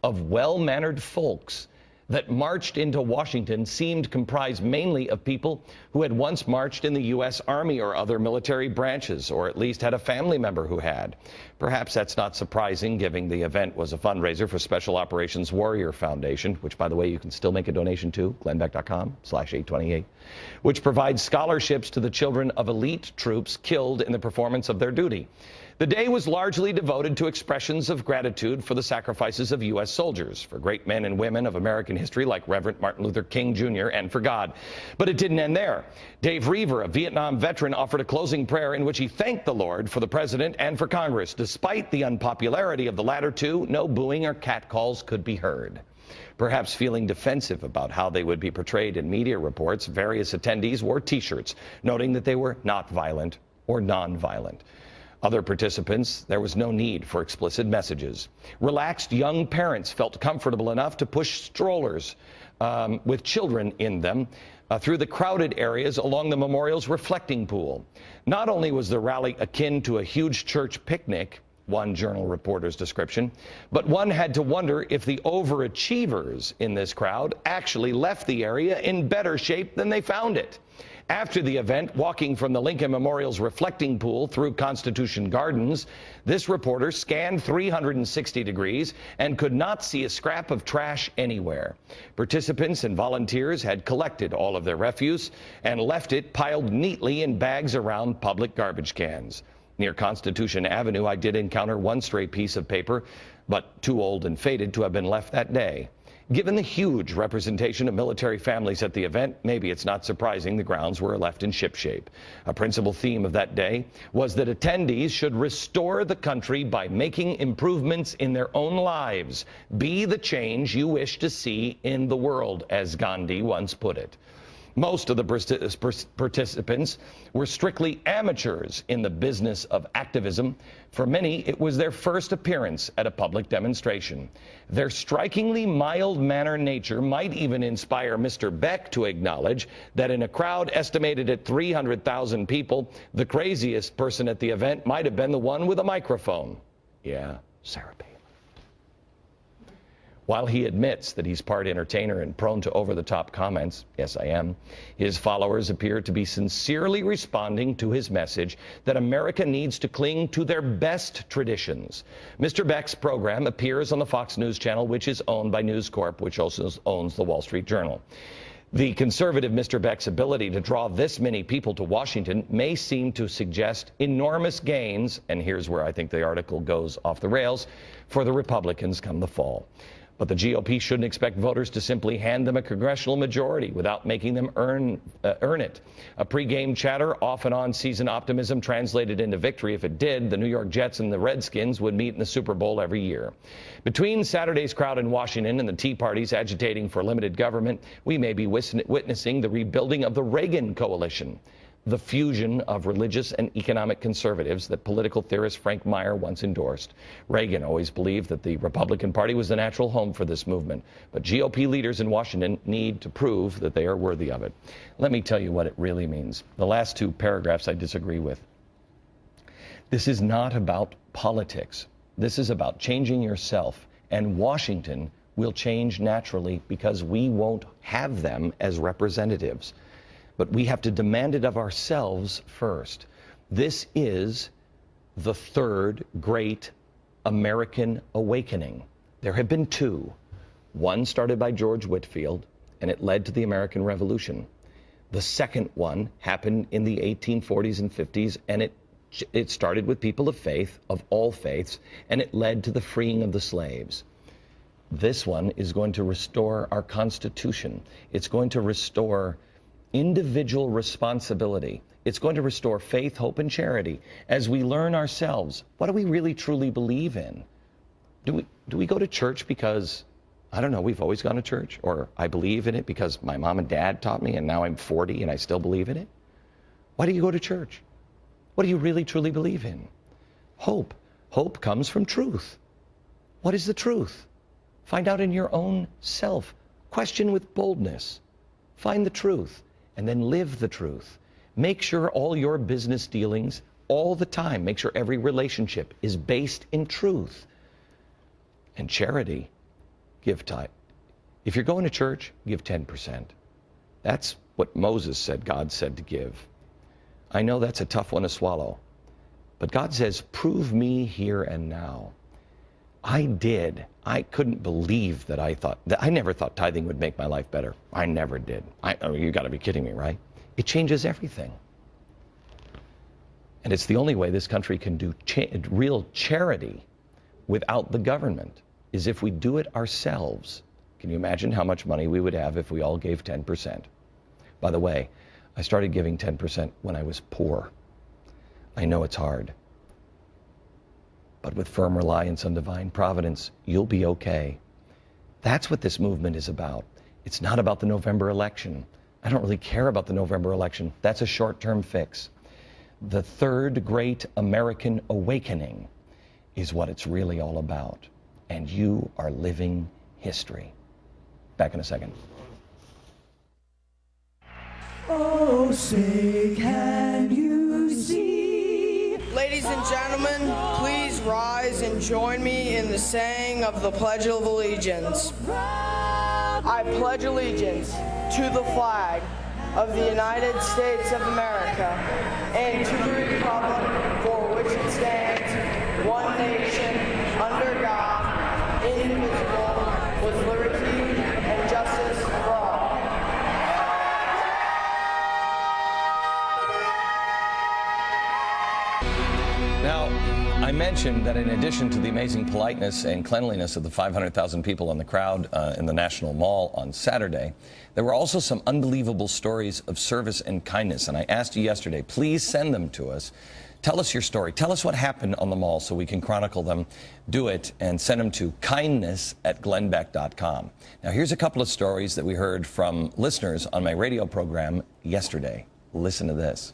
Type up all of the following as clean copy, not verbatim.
of well-mannered folks that marched into Washington seemed comprised mainly of people who had once marched in the U.S. Army or other military branches, or at least had a family member who had. Perhaps that's not surprising, given the event was a fundraiser for Special Operations Warrior Foundation, which, by the way, you can still make a donation to, glennbeck.com/828, which provides scholarships to the children of elite troops killed in the performance of their duty. The day was largely devoted to expressions of gratitude for the sacrifices of U.S. soldiers, for great men and women of American history like Reverend Martin Luther King Jr., and for God. But it didn't end there. Dave Reaver, a Vietnam veteran, offered a closing prayer in which he thanked the Lord for the president and for Congress. Despite the unpopularity of the latter two, no booing or catcalls could be heard. Perhaps feeling defensive about how they would be portrayed in media reports, various attendees wore T-shirts noting that they were not violent or nonviolent. Other participants, there was no need for explicit messages. Relaxed young parents felt comfortable enough to push strollers with children in them through the crowded areas along the memorial's reflecting pool. Not only was the rally akin to a huge church picnic, one Journal reporter's description, but one had to wonder if the overachievers in this crowd actually left the area in better shape than they found it. After the event, walking from the Lincoln Memorial's reflecting pool through Constitution Gardens, this reporter scanned 360 degrees and could not see a scrap of trash anywhere. Participants and volunteers had collected all of their refuse and left it piled neatly in bags around public garbage cans. Near Constitution Avenue, I did encounter one stray piece of paper, but too old and faded to have been left that day. Given the huge representation of military families at the event, maybe it's not surprising the grounds were left in shipshape. A principal theme of that day was that attendees should restore the country by making improvements in their own lives. Be the change you wish to see in the world, as Gandhi once put it. Most of the participants were strictly amateurs in the business of activism. For many, it was their first appearance at a public demonstration. Their strikingly mild-mannered nature might even inspire Mr. Beck to acknowledge that in a crowd estimated at 300,000 people, the craziest person at the event might have been the one with a microphone. Yeah, Sarah Palin. While he admits that he's part entertainer and prone to over-the-top comments, yes, I am, his followers appear to be sincerely responding to his message that America needs to cling to their best traditions. Mr. Beck's program appears on the Fox News channel, which is owned by News Corp, which also owns the Wall Street Journal. The conservative Mr. Beck's ability to draw this many people to Washington may seem to suggest enormous gains, and here's where I think the article goes off the rails, for the Republicans come the fall. But the GOP shouldn't expect voters to simply hand them a congressional majority without making them earn it. A pregame chatter off and on season optimism translated into victory. If it did, the New York Jets and the Redskins would meet in the Super Bowl every year. Between Saturday's crowd in Washington and the Tea Parties agitating for limited government, we may be witnessing the rebuilding of the Reagan coalition, the fusion of religious and economic conservatives that political theorist Frank Meyer once endorsed. Reagan always believed that the Republican Party was the natural home for this movement, but GOP leaders in Washington need to prove that they are worthy of it. Let me tell you what it really means. The last two paragraphs I disagree with. This is not about politics. This is about changing yourself, and Washington will change naturally because we won't have them as representatives. But we have to demand it of ourselves first. This is the third great American awakening. There have been two. One started by George Whitefield, and it led to the American Revolution. The second one happened in the 1840s and 50s, and it started with people of faith, of all faiths, and it led to the freeing of the slaves. This one is going to restore our Constitution. It's going to restore individual responsibility. It's going to restore faith, hope, and charity as we learn ourselves. What do we really truly believe in? Do we go to church because, I don't know, we've always gone to church? Or I believe in it because my mom and dad taught me and now I'm 40 and I still believe in it? Why do you go to church? What do you really truly believe in? Hope. Hope comes from truth. What is the truth? Find out in your own self. Question with boldness. Find the truth. And then live the truth. Make sure all your business dealings, all the time, make sure every relationship is based in truth. And charity. give tithe. If you're going to church, give 10%. That's what Moses said God said to give. I know that's a tough one to swallow, but God says, prove me here and now. I did. I couldn't believe that I never thought tithing would make my life better. I never did. You got to be kidding me, right? It changes everything. And it's the only way this country can do real charity without the government, is if we do it ourselves. Can you imagine how much money we would have if we all gave 10%? By the way, I started giving 10% when I was poor. I know it's hard. But with firm reliance on divine providence, you'll be okay. That's what this movement is about. It's not about the November election. I don't really care about the November election. That's a short-term fix. The third great American awakening is what it's really all about. And you are living history. Back in a second. Oh, say can you see? Ladies and gentlemen, please rise and join me in the saying of the Pledge of Allegiance. I pledge allegiance to the flag of the United States of America and to the republic for which it stands, one nation, under God, indivisible, with liberty and justice for all. Now, I mentioned that in addition to the amazing politeness and cleanliness of the 500,000 people in the crowd in the National Mall on Saturday, there were also some unbelievable stories of service and kindness. And I asked you yesterday, please send them to us. Tell us your story. Tell us what happened on the mall so we can chronicle them. Do it and send them to kindness@glennbeck.com. Now, here's a couple of stories that we heard from listeners on my radio program yesterday. Listen to this.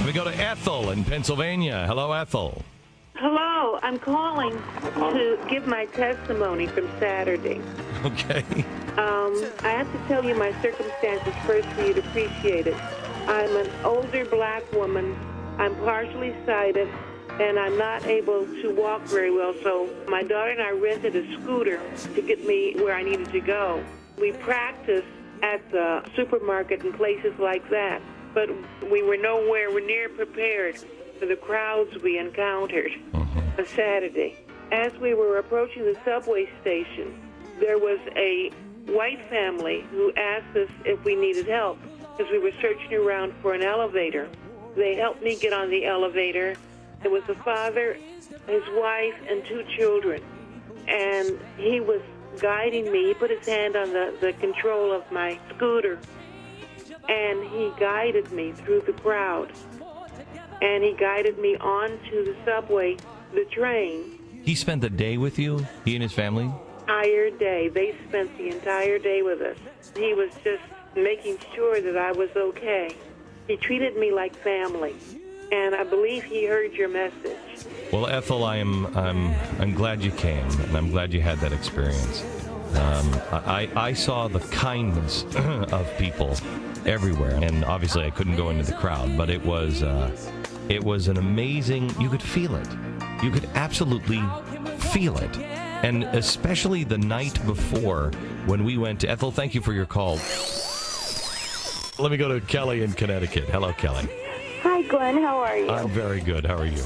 We go to Ethel in Pennsylvania. Hello, Ethel. Hello, I'm calling to give my testimony from Saturday. Okay. I have to tell you my circumstances first for you to appreciate it. I'm an older black woman. I'm partially sighted, and I'm not able to walk very well, so my daughter and I rented a scooter to get me where I needed to go. We practiced at the supermarket and places like that, but we were nowhere near prepared for the crowds we encountered on Saturday. As we were approaching the subway station, there was a white family who asked us if we needed help because we were searching around for an elevator. They helped me get on the elevator. There was a father, his wife, and 2 children. And he was guiding me. He put his hand on the control of my scooter, and he guided me through the crowd. And he guided me onto the subway, the train. He spent the day with you, he and his family? Entire day. They spent the entire day with us. He was just making sure that I was okay. He treated me like family, and I believe he heard your message. Well, Ethel, I'm glad you came, and I'm glad you had that experience. I saw the kindness of people everywhere, and obviously I couldn't go into the crowd, but it was an amazing. You could feel it. You could absolutely feel it. And especially the night before when we went to Ethel, thank you for your call. Let me go to Kelly in Connecticut. Hello, Kelly. Hi, Glenn. How are you? I'm very good. How are you?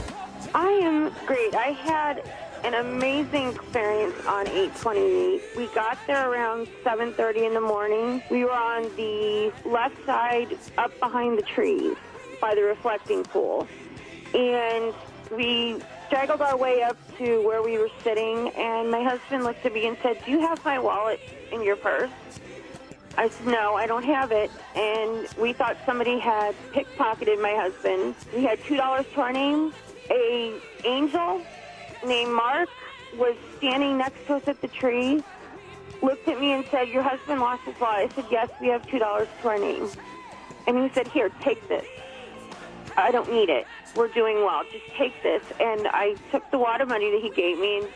I am great. I had an amazing experience on 8/28. We got there around 7:30 in the morning. We were on the left side up behind the trees by the reflecting pool. And we straggled our way up to where we were sitting, and my husband looked at me and said, "Do you have my wallet in your purse?" I said, "No, I don't have it." And we thought somebody had pickpocketed my husband. We had $2 to our names. An angel named Mark was standing next to us at the tree, looked at me and said, "Your husband lost his wallet." I said, "Yes, we have $2 to our name." And he said, "Here, take this. I don't need it. We're doing well. Just take this." And I took the water money that he gave me, and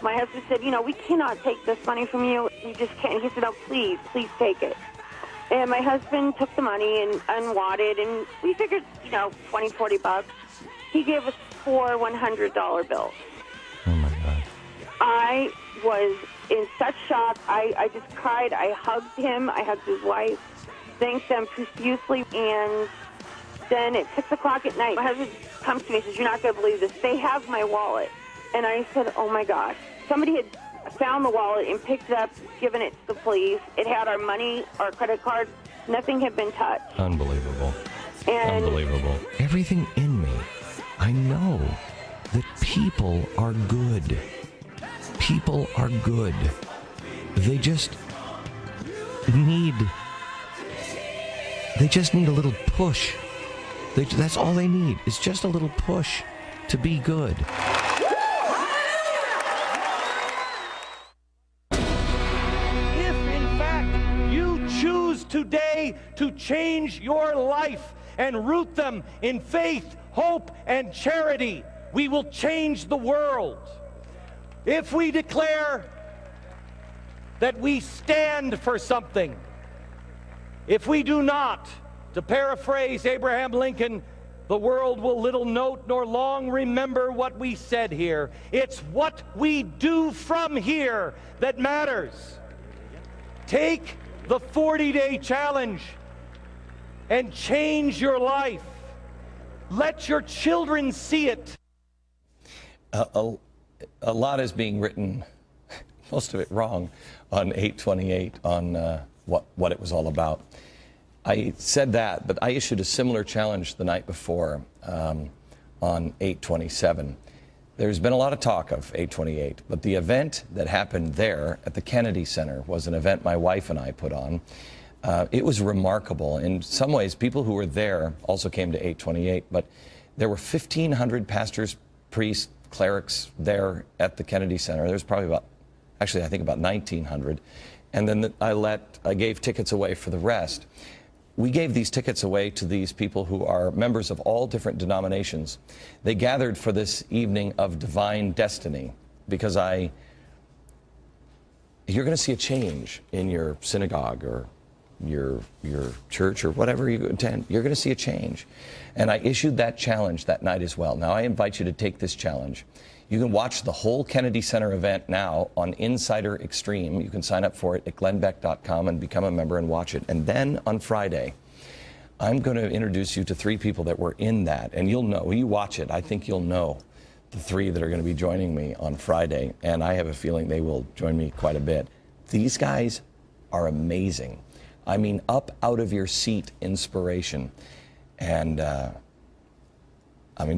my husband said, "We cannot take this money from you. You just can't." He said, "No, please take it." And my husband took the money and unwadded, and we figured, $20, $40. He gave us 4 $100 bills. Oh, my God. I was in such shock. I just cried. I hugged him. I hugged his wife, thanked them profusely, and then at 6 o'clock at night, my husband comes to me and says, "You're not going to believe this. They have my wallet." And I said, "Oh, my gosh." Somebody had found the wallet and picked it up, given it to the police. It had our money, our credit cards. Nothing had been touched. Unbelievable. And Unbelievable. Everything in me, I know that people are good. People are good. They just need a little push. That's all they need. It's just a little push to be good. If, in fact, you choose today to change your life and root them in faith, hope, and charity, we will change the world. If we declare that we stand for something, if we do not, to paraphrase Abraham Lincoln, the world will little note nor long remember what we said here. It's what we do from here that matters. Take the 40-day challenge and change your life. Let your children see it. A lot is being written, most of it wrong, on 8/28 on what it was all about. I said that, but I issued a similar challenge the night before on 8/27. There's been a lot of talk of 8/28, but the event that happened there at the Kennedy Center was an event my wife and I put on. It was remarkable. In some ways, people who were there also came to 8/28, but there were 1,500 pastors, priests, clerics there at the Kennedy Center. There was probably about 1,900. And then I gave tickets away for the rest. We gave these tickets away to these people who are members of all different denominations. They gathered for this evening of divine destiny because you're going to see a change in your synagogue or your church or whatever you attend. You're going to see a change. And I issued that challenge that night as well. Now I invite you to take this challenge. You can watch the whole Kennedy Center event now on Insider Extreme. You can sign up for it at glennbeck.com and become a member and watch it. And then on Friday, I'm going to introduce you to 3 people that were in that. And you'll know, when you watch it, I think you'll know the 3 that are going to be joining me on Friday. And I have a feeling they will join me quite a bit. These guys are amazing. I mean, up out of your seat inspiration. And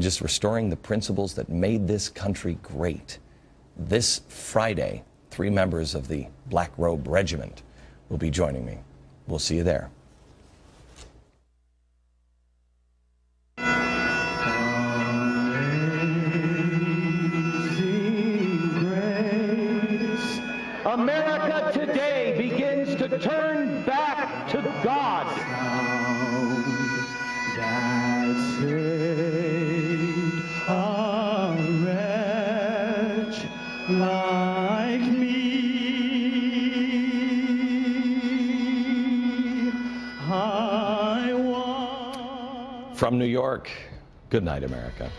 just restoring the principles that made this country great. This Friday, 3 members of the Black Robe Regiment will be joining me. We'll see you there. America today begins to turn back to God. Like me, I want. From New York, good night, America.